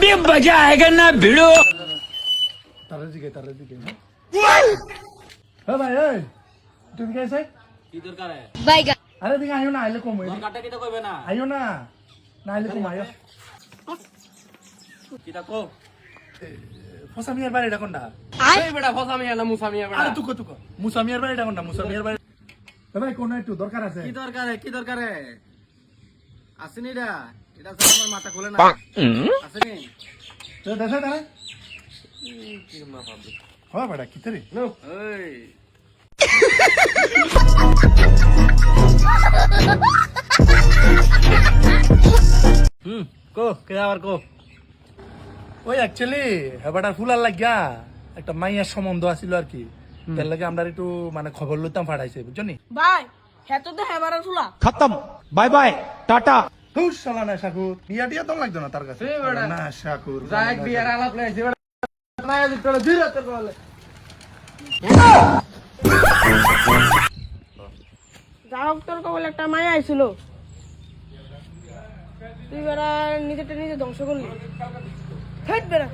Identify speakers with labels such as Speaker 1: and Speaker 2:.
Speaker 1: अभी मजा आएगा ना भिड़ो।
Speaker 2: তারা দিকে হ্যাঁ ভাই এই তুমি কে আছে
Speaker 3: কি দরকার
Speaker 4: বাইগা
Speaker 2: আরে দিকে আইও না আইলে কম হইবে
Speaker 3: কাটা কিটা কইবে না
Speaker 2: আইও না না আইলে কম আইও
Speaker 3: কিটা কো
Speaker 2: ফসামিয়ার বাড়িটা কোনটা
Speaker 3: এই বেটা ফসামিয়া না মুসামিয়া বেটা
Speaker 2: আরে তুকো মুসামিয়ার বাড়িটা কোনটা মুসামিয়ার বাড়ি ভাই কোন একটু দরকার আছে
Speaker 3: কি দরকার আসেনি রা এটা তো আমার মাথা খোলে না আসেনি
Speaker 2: তো দেখা দাঁড়া
Speaker 3: কি মা ভাবি
Speaker 2: হ্যাঁ বেটা কি রে
Speaker 3: নো এই কো কে আবার কো
Speaker 2: ওই অ্যাকচুয়ালি হেবাটার ফুলার লাগিয়া একটা মাইয়ার সম্বন্ধ আছিল আর কি তার লাগে আমরা একটু মানে খবর লইতাম ফাটাইছে বুঝছো নি
Speaker 5: ভাই হেতো তো হেবারা চুলা
Speaker 1: खत्म बाय बाय टाटा।
Speaker 2: হুস শালা না শাকুর বিয়া টিয়া তো লাগতো না তার কাছে
Speaker 3: এ বেটা।
Speaker 2: না শাকুর
Speaker 3: যাক বিয়ার আলাপ লাইছে বেটা না দিতে ধীরে ধীরে বলে
Speaker 5: যা হোক তোর কবল একটা মায়া আইছিল তুই বেড়া নিজেটা নিজে ধ্বংস করলি হেট বেড়া